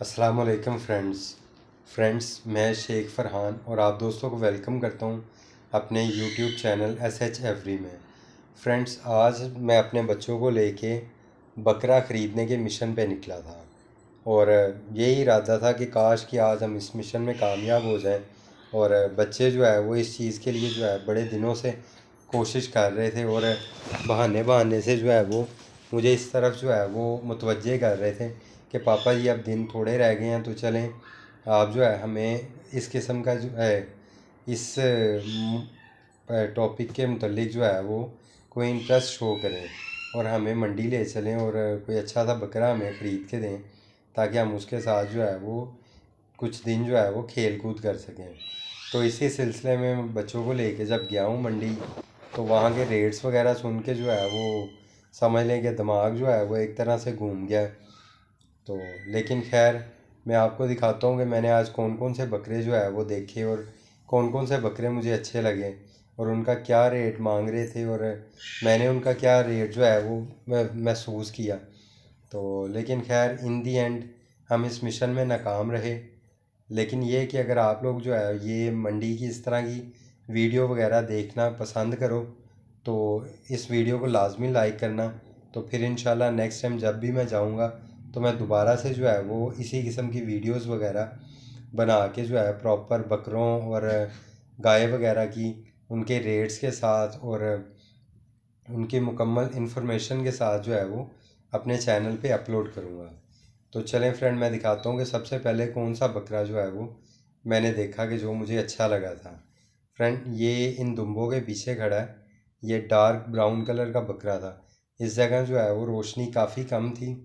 अस्सलाम वालेकुम फ्रेंड्स मैं शेख फ़रहान और आप दोस्तों को वेलकम करता हूँ अपने यूट्यूब चैनल SH एवरी में। फ्रेंड्स, आज मैं अपने बच्चों को लेके बकरा ख़रीदने के मिशन पे निकला था और यही इरादा था कि काश कि आज हम इस मिशन में कामयाब हो जाएं। और बच्चे जो है वो इस चीज़ के लिए जो है बड़े दिनों से कोशिश कर रहे थे और बहाने बहाने से जो है वो मुझे इस तरफ जो है वो मुतवज्जे कर रहे थे कि पापा जी अब दिन थोड़े रह गए हैं तो चलें आप जो है हमें इस किस्म का जो है इस टॉपिक के मुतल्लिक जो है वो कोई इंटरेस्ट शो करें और हमें मंडी ले चलें और कोई अच्छा सा बकरा हमें ख़रीद के दें ताकि हम उसके साथ जो है वो कुछ दिन जो है वो खेल कूद कर सकें। तो इसी सिलसिले में मैं बच्चों को लेके जब गया हूँ मंडी तो वहाँ के रेट्स वगैरह सुन के जो है वो समझ लें कि दिमाग जो है वो एक तरह से घूम गया। तो लेकिन खैर मैं आपको दिखाता हूँ कि मैंने आज कौन कौन से बकरे जो है वो देखे और कौन कौन से बकरे मुझे अच्छे लगे और उनका क्या रेट मांग रहे थे और मैंने उनका क्या रेट जो है वो महसूस किया। तो लेकिन खैर इन दी एंड हम इस मिशन में नाकाम रहे। लेकिन ये कि अगर आप लोग जो है ये मंडी की इस तरह की वीडियो वगैरह देखना पसंद करो तो इस वीडियो को लाजमी लाइक करना। तो फिर इंशाल्लाह नेक्स्ट टाइम जब भी मैं जाऊंगा तो मैं दोबारा से जो है वो इसी किस्म की वीडियोस वगैरह बना के जो है प्रॉपर बकरों और गाय वगैरह की उनके रेट्स के साथ और उनकी मुकम्मल इन्फॉर्मेशन के साथ जो है वो अपने चैनल पे अपलोड करूँगा। तो चलें फ्रेंड, मैं दिखाता हूँ कि सबसे पहले कौन सा बकरा जो है वो मैंने देखा कि जो मुझे अच्छा लगा था। फ्रेंड, ये इन दुम्बों के पीछे खड़ा है। ये डार्क ब्राउन कलर का बकरा था। इस जगह जो है वो रोशनी काफ़ी कम थी,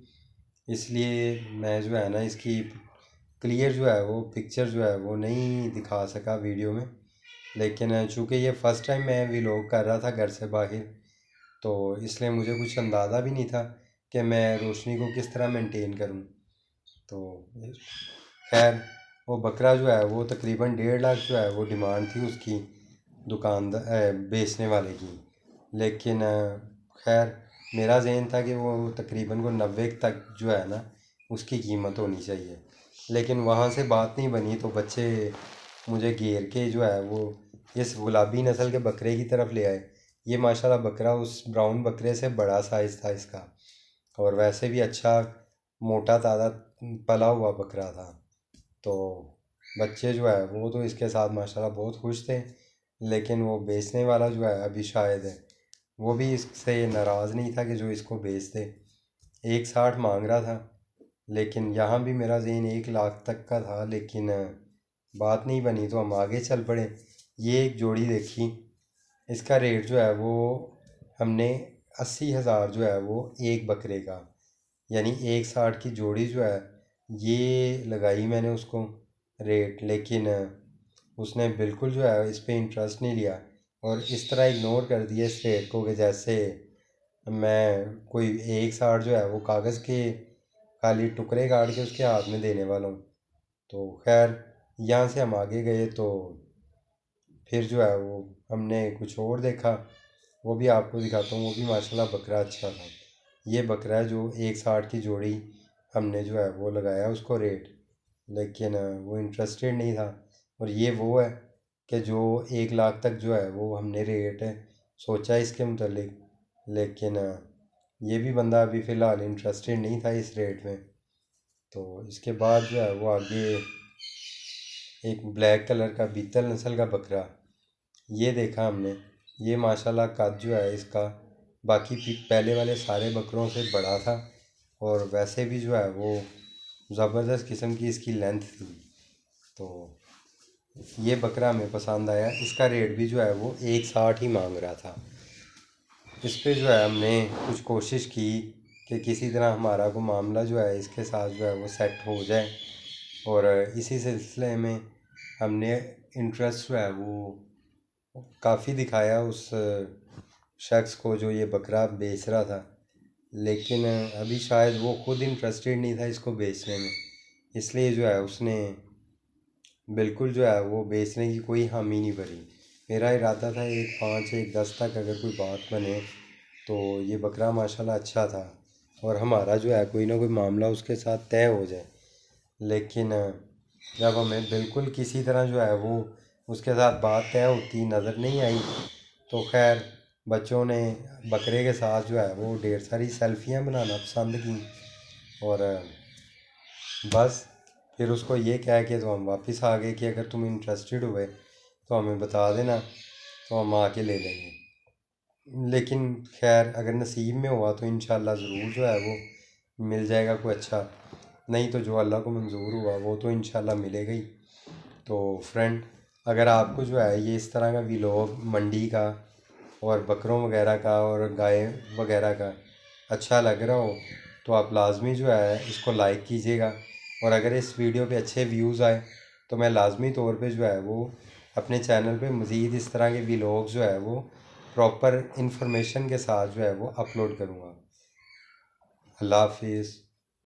इसलिए मैं जो है ना इसकी क्लियर जो है वो पिक्चर जो है वो नहीं दिखा सका वीडियो में। लेकिन चूँकि ये फ़र्स्ट टाइम मैं व्लॉग कर रहा था घर से बाहर, तो इसलिए मुझे कुछ अंदाज़ा भी नहीं था कि मैं रोशनी को किस तरह मेंटेन करूं। तो खैर वो बकरा जो है वो तकरीबन 1.5 लाख जो है वो डिमांड थी उसकी दुकानदार बेचने वाले की। लेकिन खैर मेरा जहन था कि वो तकरीबन को 90 तक जो है ना उसकी कीमत होनी चाहिए। लेकिन वहाँ से बात नहीं बनी तो बच्चे मुझे घेर के जो है वो इस गुलाबी नस्ल के बकरे की तरफ ले आए। ये माशाल्लाह बकरा उस ब्राउन बकरे से बड़ा साइज़ था इसका और वैसे भी अच्छा मोटा ताज़ा पला हुआ बकरा था। तो बच्चे जो है वो तो इसके साथ माशाल्लाह बहुत खुश थे। लेकिन वो बेचने वाला जो है अभी शायद है वो भी इससे नाराज़ नहीं था कि जो इसको बेच दे। 1.60 मांग रहा था। लेकिन यहाँ भी मेरा ज़हन 1 लाख तक का था, लेकिन बात नहीं बनी तो हम आगे चल पड़े। ये एक जोड़ी देखी, इसका रेट जो है वो हमने 80,000 जो है वो एक बकरे का, यानी 1.60 की जोड़ी जो है ये लगाई मैंने उसको रेट। लेकिन उसने बिल्कुल जो है इस पे इंटरेस्ट नहीं लिया और इस तरह इग्नोर कर दिया इस रेट को कि जैसे मैं कोई 1.60 जो है वो कागज़ के खाली टुकड़े काट के उसके हाथ में देने वाला हूँ। तो खैर यहाँ से हम आगे गए तो फिर जो है वो हमने कुछ और देखा, वो भी आपको दिखाता हूँ। वो भी माशाल्लाह बकरा अच्छा था। ये बकरा है जो 1.60 की जोड़ी हमने जो है वो लगाया उसको रेट। लेकिन वो इंटरेस्टेड नहीं था। और ये वो है कि जो 1 लाख तक जो है वो हमने रेट सोचा इसके मुतालिक। लेकिन ये भी बंदा अभी फ़िलहाल इंटरेस्टेड नहीं था इस रेट में। तो इसके बाद जो है वो आगे एक ब्लैक कलर का बीतल नस्ल का बकरा ये देखा हमने। ये माशाल्लाह कद जो है इसका बाकी पहले वाले सारे बकरों से बड़ा था और वैसे भी जो है वो ज़बरदस्त किस्म की इसकी लेंथ थी। तो ये बकरा हमें पसंद आया। इसका रेट भी जो है वो 1.60 ही मांग रहा था। इस पे जो है हमने कुछ कोशिश की कि किसी तरह हमारा को मामला जो है इसके साथ जो है वो सेट हो जाए और इसी सिलसिले में हमने इंटरेस्ट जो है वो काफ़ी दिखाया उस शख्स को जो ये बकरा बेच रहा था। लेकिन अभी शायद वो खुद इंटरेस्टेड नहीं था इसको बेचने में, इसलिए जो है उसने बिल्कुल जो है वो बेचने की कोई हामी नहीं भरी। मेरा इरादा था एक 5 एक 10 तक अगर कोई बात बने तो ये बकरा माशाल्लाह अच्छा था और हमारा जो है कोई ना कोई मामला उसके साथ तय हो जाए। लेकिन जब हमें बिल्कुल किसी तरह जो है वो उसके साथ बात तय होती नज़र नहीं आई, तो खैर बच्चों ने बकरे के साथ जो है वो ढेर सारी सेल्फियाँ बनाना पसंद की। और बस फिर उसको ये कह के तो हम वापस आ गए कि अगर तुम इंटरेस्टेड हुए तो हमें बता देना, तो हम आके ले लेंगे। लेकिन खैर अगर नसीब में हुआ तो इंशाल्लाह ज़रूर जो है वो मिल जाएगा कोई अच्छा, नहीं तो जो अल्लाह को मंजूर हुआ वो तो इंशाल्लाह मिलेगा ही। तो फ्रेंड, अगर आपको जो है ये इस तरह का व्लॉग मंडी का और बकरों वगैरह का और गाय वगैरह का अच्छा लग रहा हो, तो आप लाजमी जो है इसको लाइक कीजिएगा। और अगर इस वीडियो पे अच्छे व्यूज़ आए तो मैं लाजमी तौर पे जो है वो अपने चैनल पे मज़ीद इस तरह के व्लॉग जो है वो प्रॉपर इंफॉर्मेशन के साथ जो है वो अपलोड करूँगा। अल्लाह हाफिज़।